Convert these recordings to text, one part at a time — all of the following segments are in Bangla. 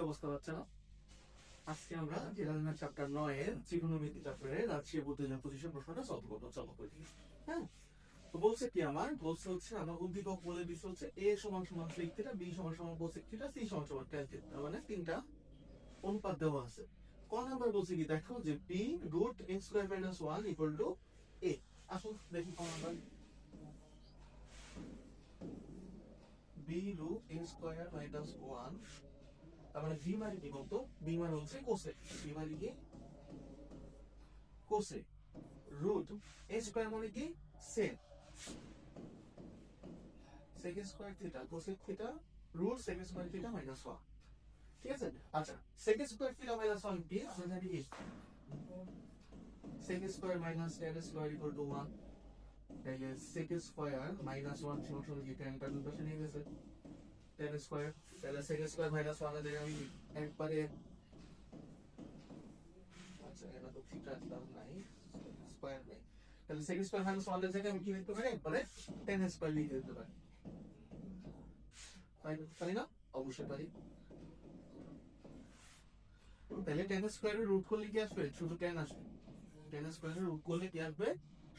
অবস্থা হচ্ছে না? আজকে আমরা জেনারেল চ্যাপ্টার 9 এর ত্রিকোণমিতি চ্যাপ্টারে রাশিয়া বুদ্ধিজীবী পজিশন প্রশ্নটা সলভ করবো। চলো করে দিই। হ্যাঁ, তো বলছে কি বলছে হচ্ছে আমার উদ্দীপক বলে দিচ্ছে হচ্ছে a সমান সমান sec থিটা, b সমান সমান cosec থিটা, c সমান সমান tan থিটা। তার মানে তিনটা অনুপাত দেওয়া আছে। ক নাম্বার বলছে কি দেখো যে b root a square minus 1 equal to a। আসুন দেখি ক number. b root a square minus 1, তার মানে b মানে কি বলতো? b মানে হচ্ছে cosec, b মানে কি cosec, root a স্কয়ার মানে কি sec, sec square theta cosec theta root sec square theta minus 1। ঠিক আছে? আচ্ছা, sec স্কয়ার থিটা মাইনাস 1 কি আমরা জানি কি sec square minus tan square equal to 1। তাহলে sec স্কয়ার মাইনাস 1 সমান সমান কি tan টা দুই পাশে নিয়ে গেছে tan স্কয়ার, তাহলে sec স্কয়ার মাইনাস 1 এর আমি একবারে আচ্ছা এটা তো থিটা দাম নাই, স্কয়ার নেই, তাহলে sec স্কয়ার মাইনাস 1 এর জায়গায় আমি কি লিখতে পারি? একবারে tan স্কয়ার লিখে দিতে পারি। পারি না? অবশ্যই পারি। তাহলে tan স্কয়ার এর রুট করলে কি আসবে? শুধু tan আসবে। tan স্কয়ার এর রুট করলে কি আসবে?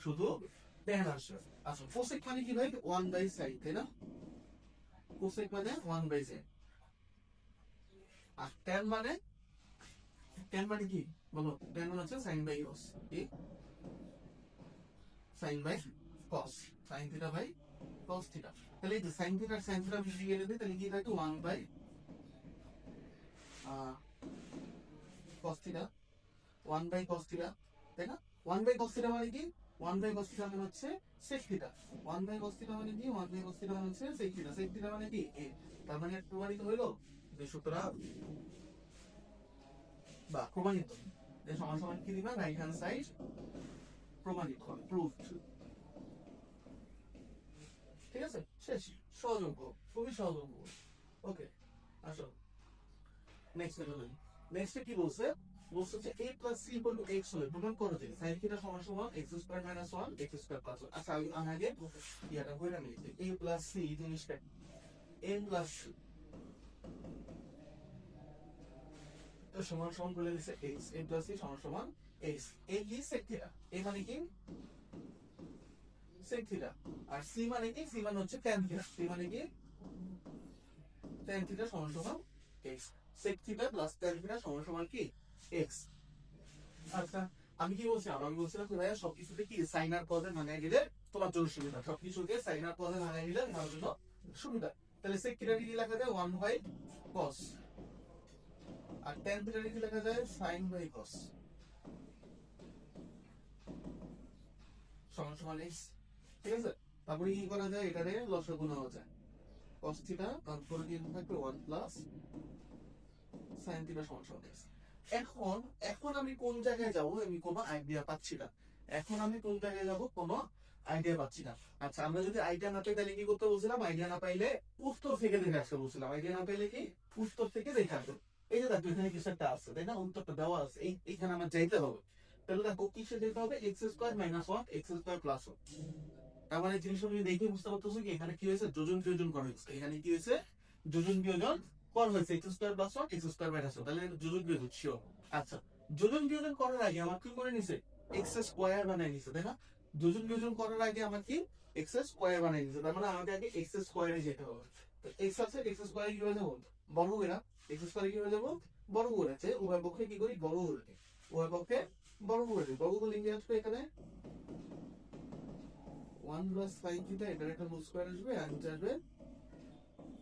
শুধু tan আসবে। আচ্ছা, cosec মানে কি ভাই? 1/sin, তাই না? cosec মানে 1/sin। আর tan মানে কি বলো? tan মানে হচ্ছে sin বাই cos। কি? sin by cos, sin theta by cos theta. তাহলে এই যে sin থিটা আর sin থিটা মিশিয়ে গেলে তাহলে কি থাকে? 1 by cos theta, 1 by cos theta, তাই না? 1 বাই cos থিটা মানে কি? 1 বাই cos থিটা মানে হচ্ছে sec theta. 1 by cos theta মানে কি? 1 বাই cos থিটা মানে হচ্ছে sec থিটা। sec থিটা মানে কি? a। তার মানে প্রমাণিত হইলো যে সুতরাং বা প্রমাণিত যে সমান সমান কি দিবা? রাইট হ্যান্ড সাইড প্রমাণিত, প্রুভড। ঠিক আছে? শেষ। সহযোগ্য, খুবই সহযোগ্য। ওকে, আসো নেক্সট লেভেলে। নেক্সটে কি বলছে? বলছে যে a plus c equal to x হলে প্রমাণ করো যে sin থিটা সমান সমান x square minus 1 x square plus 1। আচ্ছা আমি আগে ইয়াটা কইরা নিই যে a প্লাস c জিনিসটা a প্লাস c তো সমান সমান বলে দিছে x, a প্লাস c সমান সমান x। a কি? sec theta. a মানে কি? sec theta. আর c মানে কি? c মানে হচ্ছে tan থিটা। c মানে কি? tan থিটা সমান সমান x। sec theta plus tan theta সমান সমান কি? x। আচ্ছা, আমি কি বলছিলাম? আমি বলছিলাম যে ভাইয়া সবকিছুতে কি সাইন আর কজে ভাঙায় দিলে তোমার জন্য সুবিধা। সবকিছুকে সাইন আর কজে ভাঙায় দিলে তোমার জন্য সুবিধা। তাহলে sec থিটা কি লেখা যায়? 1 বাই cos। আর tan থিটা কি লেখা যায়? sin বাই cos সমান সমান x। ঠিক আছে? তারপরে কি করা যায়? এটারে লসাগু নেওয়া যায়। cos থিটা তারপরে কি থাকবে 1 প্লাস sin থিটা সমান সমান x। এখন এখন আমি কোন জায়গায় যাব? আমি কোনো আইডিয়া পাচ্ছি না। এখন আমি কোন জায়গায় যাব? কোনো আইডিয়া পাচ্ছি না। আচ্ছা, আমরা যদি আইডিয়া না পাই তাহলে কি করতে বলছিলাম? আইডিয়া না পাইলে উত্তর থেকে দেখে আসতে বলছিলাম। আইডিয়া না পাইলে কি উত্তর থেকে দেখে আসবে। এই যে দেখো এখানে কিছু একটা আছে, তাই না? উত্তরটা দেওয়া আছে, এইখানে আমার যাইতে হবে। তাহলে দেখো কিসে যেতে হবে? X square minus 1 x square plus 1। তার মানে জিনিসটা তুমি দেখে বুঝতে পারতেছো কি এখানে কি হয়েছে? যোজন বিয়োজন করা হয়েছে। এখানে কি হয়েছে? যোজন বিয়োজন করা হয়েছে। X square plus 1 x square minus 1, তাহলে যোজন বিয়োজন শিওর। আচ্ছা, যোজন বিয়োজন করার আগে আমার কি করে নিছে? এক্স স্কোয়ার বানাই নিছে, তাই না? যোজন বিয়োজন করার আগে আমার কি এক্স স্কোয়ার বানাই নিছে। তার মানে আমাকে আগে এক্স স্কোয়ারে যেতে হবে। তো এক্স আছে, এক্স স্কোয়ারে কি হয়ে যাবো? বর্গ করে। এক্স স্কোয়ারে কি হয়ে যাবো? বর্গ করেছে। উভয় পক্ষে কি করি? বর্গ করে দিই। উভয় পক্ষে বর্গ করে দিই। বর্গ করলে কি আসবে? এখানে 1 প্লাস sin থিটা, এটার একটা হোল স্কয়ার আসবে, আর নিচে আসবে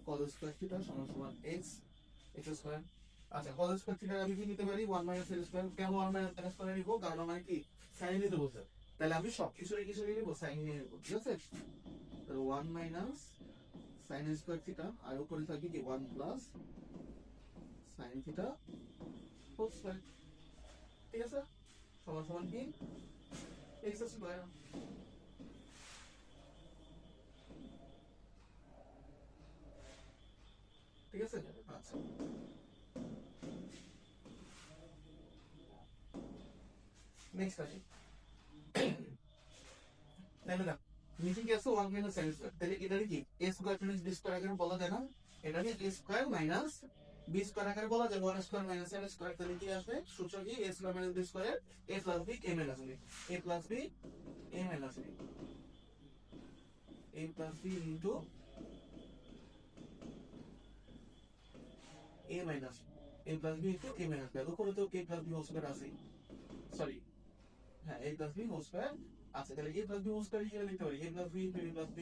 cos স্কয়ার থিটা সমান সমান x x স্কয়ার। আচ্ছা, cos স্কয়ার থিটা আমি কি নিতে পারি? 1 মাইনাস sin স্কয়ার। কেন 1 মাইনাস sin স্কয়ার নিব? কারণ আমার কি sin নিতে বলছে। তাহলে আমি সব কিছু নিব, sin নিয়ে নিব। ঠিক আছে? তাহলে 1 মাইনাস sin স্কয়ার থিটা আর উপরে থাকবে কি 1 plus sin theta whole square. ঠিক আছে? সমান সমান কি x স্কয়ার। ঠিক আছে? আচ্ছা, নেক্সট আসি। তাহলে না নিচে কি আছে? 1 মাইনাস sin স্কয়ার। তাহলে এটা কি a square minus b square আগে বলা যায় না? এটা কি a square minus b square আকারে বলা যায় 1 স্কয়ার মাইনাস n স্কয়ার, তাহলে কি আসবে সূত্র কি a square minus b square a plus b a minus b a plus b a minus b a plus b into a minus a plus b into a minus b। উপরে তো a plus b whole square আছে, সরি হ্যাঁ a plus b whole square আছে, তাহলে a plus b whole square কি লিখতে পারি a plus b into a plus b,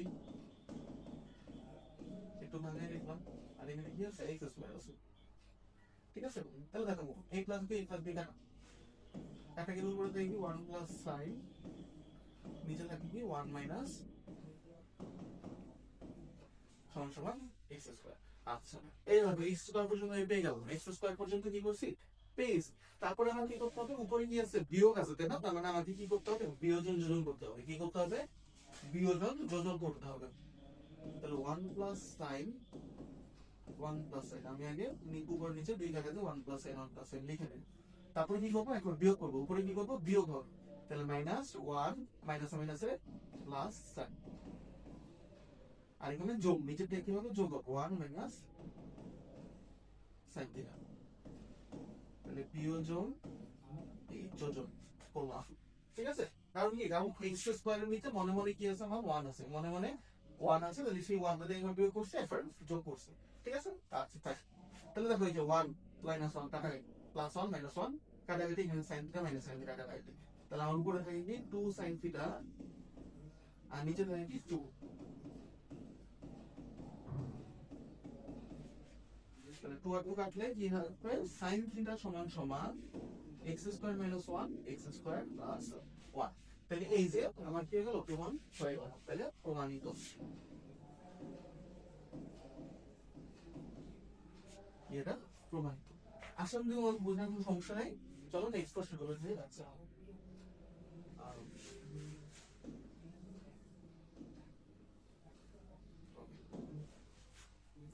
একটু ভাঙে লিখলাম, আর এখানে কি আছে x স্কয়ার আছে। ঠিক আছে, তাহলে দেখো a প্লাস b কাটা কাটাকে দূর করে দেখি 1 প্লাস sin, নিচে থাকে কি 1 মাইনাস সমান সমান x স্কয়ার। আচ্ছা এইভাবে x স্কয়ার পর্যন্ত আমি পেয়ে গেলাম, x স্কয়ার পর্যন্ত কি করছি পেয়েছি। তারপরে আমার কি করতে হবে, উপরে কি আছে বিয়োগ আছে তাই না, তার মানে আমাকে কি করতে হবে বিয়োজন যোজন করতে হবে। কি করতে হবে বিয়োজন যোজন করতে হবে। তাহলে 1 প্লাস sin 1 প্লাস n, আমি আগে উপর নিচে দুই জায়গাতে 1 প্লাস n 1 প্লাস n লিখে নেব। তারপরে কি করবো এখন বিয়োগ করবো, উপরে কি করবো বিয়োগ হবে, তাহলে মাইনাস 1 মাইনাস মাইনাসে প্লাস sin, আর এখানে যোগ নিচে দিয়ে কি হবে যোগ হবে 1 মাইনাস sin থিটা, তাহলে বিয়োজন এই যোজন করলাম। ঠিক আছে, কারণ কি কারণ x স্কয়ারের নিচে মনে মনে কি আছে আমার 1 আছে, মনে মনে 1 আছে, তাহলে সেই 1 টা দিয়ে আমি বিয়োগ করছি এরপর যোগ করছি। ঠিক আছে, আচ্ছা তাই তাহলে দেখো এই যে 1 মাইনাস 1 কাটা প্লাস 1 মাইনাস 1 কাটা গেলে এখানে sin theta minus sin theta কাটা গেলে, তাহলে আমার উপরে থাকে কি 2 sin থিটা আর নিচে থাকে কি 2, তাহলে 2 আর 2 কাটলে কি হবে sin থিটা সমান সমান x square minus 1 x square plus 1। তাহলে এই যে আমার কি হয়ে গেল প্রমাণ হয়ে গেল, তাহলে প্রমাণিত। এটা প্রমাণিত। আশা করি তোমার বোঝার কোনো সমস্যা নাই। চলো নেক্সট প্রশ্ন করে দিয়ে যাচ্ছে।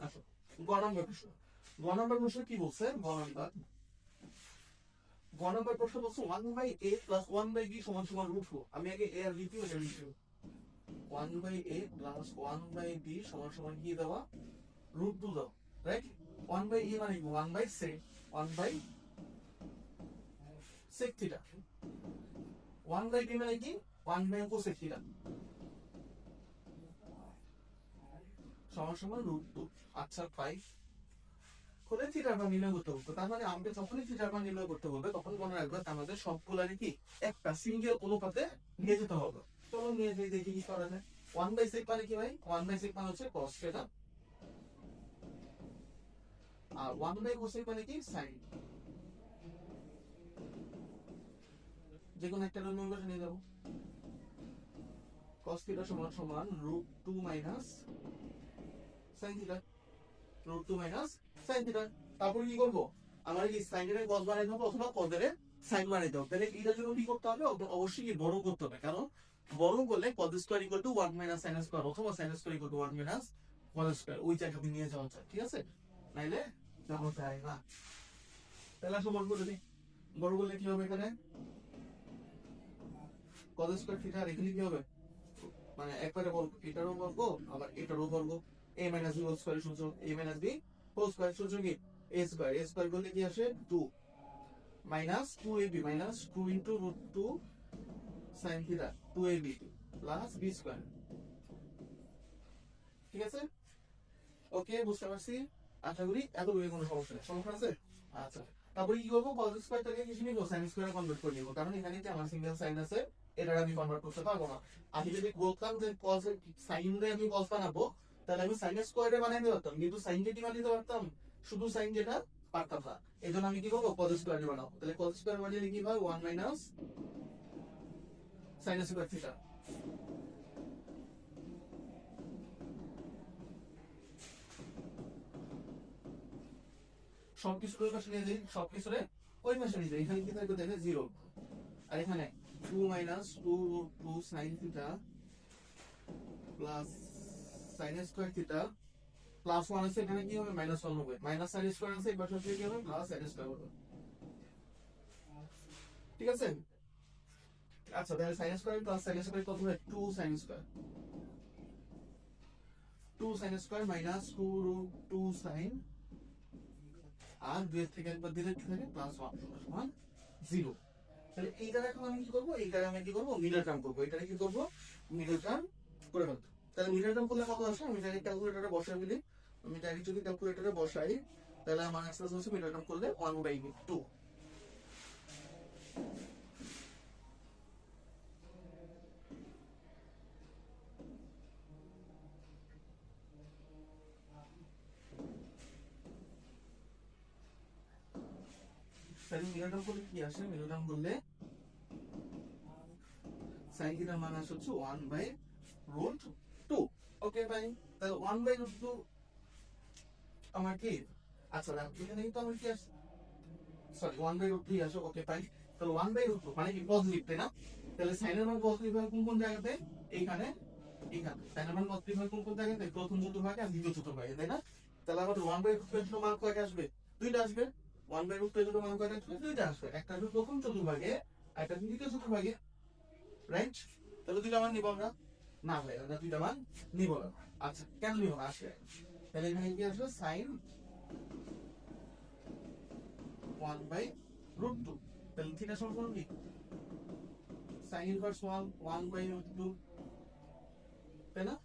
আচ্ছা গ নম্বর প্রশ্ন, গ নম্বর প্রশ্ন কি বলছে, গ নম্বর প্রশ্ন বলছে 1/a প্লাস 1/b সমান সমান √2। আমি আগে a আর b কি বলে লিখব, 1/a প্লাস 1/b সমান সমান কি দেওয়া √2 দাও, রাইট। 1/a মানে 1/sec 1/sec থিটা, 1/b মানে কি 1/cosec থিটা সমান সমান √2। আচ্ছা পাই করে থিটার মান নির্ণয় করতে বলতো, তার মানে আমাকে যখনই থিটার মান নির্ণয় করতে বলবে তখন মনে রাখবে আমাদের সবগুলারই কি একটা সিঙ্গেল অনুপাতে নিয়ে যেতে হবে। চলো নিয়ে যাই দেখি কি করা যায়। 1/sec মানে কি ভাই, 1/sec মানে হচ্ছে cos থিটা, আর 1/cosec মানে কি sin, যে কোনো একটা নম্বর নিয়ে যাবো। cos থিটা সমান সমান √2 minus sin theta, √2 minus sin theta. তারপর কি করবো, আমার কি sin এর cos বানাইতে হবে অথবা cos এর sin বানাইতে হবে। তাহলে এইটার জন্য কি করতে হবে, অবশ্যই কি বড় করতে হবে, কারণ বড় করলে cos square equal to 1 minus sin square অথবা sin square equal to 1 minus cos square, ওই জায়গাতে নিয়ে যাওয়া যায়। ঠিক আছে, নাইলে যাওয়া যায় না। তাহলে সমান করে দিই, বড় করলে কি হবে এখানে cos স্কয়ার থিটা, আর এখানে কি হবে মানে একবারে বর্গ, এটারও বর্গ আবার এটারও বর্গ, a minus b whole square সূত্র a minus b whole square সূত্র কি a স্কয়ার করলে কি আসে 2 minus 2ab minus 2 into √2 sin theta 2ab plus b square. ঠিক আছে, ওকে বুঝতে পারছি, আশা করি এত কোনো সমস্যা নেই, সমস্যা আছে। আচ্ছা তারপরে কি করবো, cos স্কয়ারটাকে কি নিব sin স্কয়ারে কনভার্ট করে নিব, কারণ এখানে যে আমার সিঙ্গেল সাইন আছে এটা আমি কনভার্ট করতে পারবো না। আমি যদি বলতাম যে cos sin রে আমি cos বানাবো তাহলে আমি sin স্কয়ারে বানাইতে পারতাম, কিন্তু sin কে কি বানাইতে পারতাম, শুধু sin যেটা পারতাম না। এজন্য আমি কি করবো cos স্কয়ারে বানাবো, তাহলে cos স্কয়ার বানালে কি হয় 1 মাইনাস sin স্কয়ার থিটা। সবকিছুর ওই পাশে নিয়ে যাই, সবকিছুর ওই পাশে নিয়ে যাই, এখানে কি থাকবে দেখে 0, আর এখানে 2 minus 2 sin theta plus sin square theta plus 1 আছে, এখানে কি হবে মাইনাস 1 হবে, মাইনাস sin স্কয়ার আছে এই পাশে কি হবে প্লাস sin স্কয়ার হবে। ঠিক আছে, আচ্ছা তাহলে sin square plus sin square কত হয় 2 sin square, 2 sin square minus 2 sin আর 2 এর থেকে একবার দিলে কি থাকে +1 সমান 0। তাহলে এইটার এখন আমি কি করবো, এইটারে আমি কি করবো, মিডল টার্ম করবো। এটারে কি করবো, মিডল টার্ম করে ফেলবো। তাহলে মিডল টার্ম করলে কত আসে, আমি ডাইরেক্ট ক্যালকুলেটরে বসাই বলি। আমি ডাইরেক্ট যদি ক্যালকুলেটরে বসাই তাহলে আমার আনসার হচ্ছে মিডল টার্ম করলে 1/2। তাহলে মিডল টার্ম করলে কি আসে, মিডল টার্ম করলে সাইন থিটার মান আসে হচ্ছে 1/√2। ওকে ভাই, তাহলে 1/√2 আমার কি, আচ্ছা এখানে কিন্তু আমার কি আসে, সরি 1/√3 আসে। ওকে ভাই, তাহলে 1/√2 মানে কি পজিটিভ, তাই না? তাহলে সাইনের মান পজিটিভ হয় কোন কোন জায়গাতে, এইখানে এইখানে সাইনের মান পজিটিভ হয় কোন কোন জায়গাতে, প্রথম চতুর্ভাগে আর দ্বিতীয় চতুর্ভাগে, তাই না? তাহলে আমাদের 1/√2 এর মান কয়টা আসবে, দুইটা আসবে। 1/√2 এর মান কয়টা আসবে, দুইটা আসবে। একটা আসবে প্রথম চতুর্ভাগে আর একটা দ্বিতীয় চতুর্ভাগে, রাইট? তাহলে দুইটা মান নিব আমরা, না ভাই আমরা দুইটা মান নিব না। আচ্ছা কেন নিব না, আসে তাহলে এখানে কি আসবে, সাইন 1/√2। তাহলে থিটা সমান কি, সাইন ইনভার্স 1/√2, তাই না?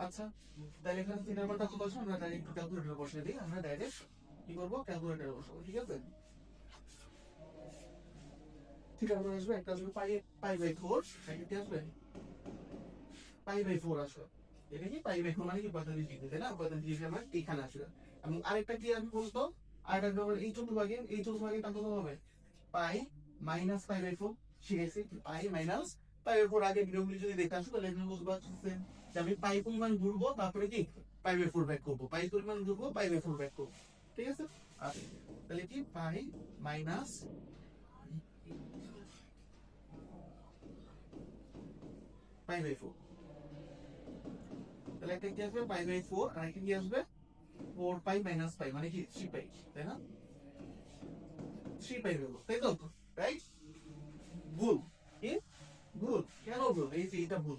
আচ্ছা তাহলে এখানে থিটার মানটা কত আসবে, আমরা ডাইরেক্ট ক্যালকুলেটরে বসিয়ে দিই। আমরা ডাইরেক্ট কি করবো, ক্যালকুলেটরে বসাবো, ঠিক আছে? থিটার মান আসবে, একটা আসবে পাই/4, একটা কি আসবে পাই/4 আসবে। এটা কি পাই/4 মানে কি 45 ডিগ্রি, তাই না? 45 ডিগ্রি আমার এইখানে আসবে। এবং আরেকটা কি আসবে বলতো, আরেকটা হবে এই চতুর্ভাগে তা কত হবে, পাই মাইনাস পাই/4। শিখেছি পাই মাইনাস পাই/4। আগে ভিডিওগুলি যদি দেখে আসো তাহলে এখানে বুঝতে পারছেন যে আমি পাই পরিমাণ ঘুরবো, তারপরে কি পাই/4 ব্যাক করবো, পাই পরিমাণ ঘুরবো, পাই/4 ব্যাক করবো, ঠিক আছে? আচ্ছা তাহলে কি পাই মাইনাস পাই/4, তাহলে একটা কি আসবে পাই/4 আর একটা কি আসবে 4 পাই মাইনাস পাই, মানে কি 3 পাই, তাই না? 3 পাই হলো, তাই তো, রাইট? ভুল, কি ভুল, কেন ভুল, এই যে এটা ভুল,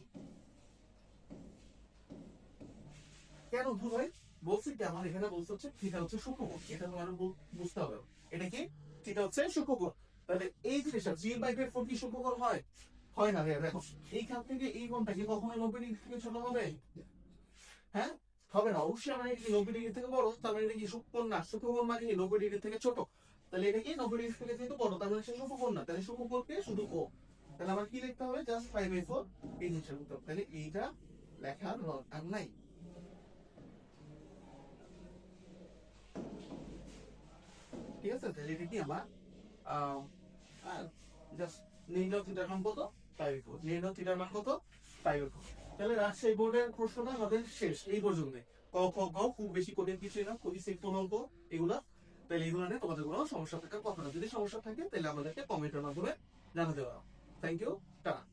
কেন ভুল হয় বলছি কি, আমার এখানে বলতে হচ্ছে থিটা হচ্ছে সূক্ষ্মকোণ, এটা তোমার বুঝতে হবে। এটা কি, থিটা হচ্ছে সূক্ষ্মকোণ। তাহলে এই জিনিসটা 3/4 কি সূক্ষ্মকোণ হয়, হয় না রে? দেখো এইখান থেকে এই কোণটা কি কখনো 90 ডিগ্রি থেকে ছোট হবে, হ্যাঁ হবে না। অবশ্যই আমরা এটা কি 90 ডিগ্রি থেকে বড়, তার মানে এটা কি সূক্ষ্মকোণ না, সূক্ষ্মকোণ মানে কি 90 ডিগ্রি থেকে ছোট। তাহলে এটা কি 90 ডিগ্রি থেকে যেহেতু বড়, তার মানে সে সূক্ষ্মকোণ না, তাহলে সূক্ষ্মকোণকে শুধু কোণ। তাহলে আমার কি লিখতে হবে, জাস্ট পাই/4 এই জিনিসটা লিখতে হবে। তাহলে এইটা লেখার দরকার নাই, ঠিক আছে? তাহলে এটা কি আমার জাস্ট নির্ণয় থিটার মান কত, পাই/4, নির্ণয় থিটার মান কত, পাই/4। তাহলে রাজশাহী বোর্ডের প্রশ্নটা আমাদের শেষ এই পর্যন্ত। ক খ গ খুব বেশি কঠিন কিছুই না, খুবই সিম্পল অঙ্ক এগুলা। তাহলে এগুলো নিয়ে তোমাদের কোনো সমস্যা থাকার কথা না, যদি সমস্যা থাকে তাহলে আমাদেরকে কমেন্টের মাধ্যমে জানাতে পারো। Thank you, tata.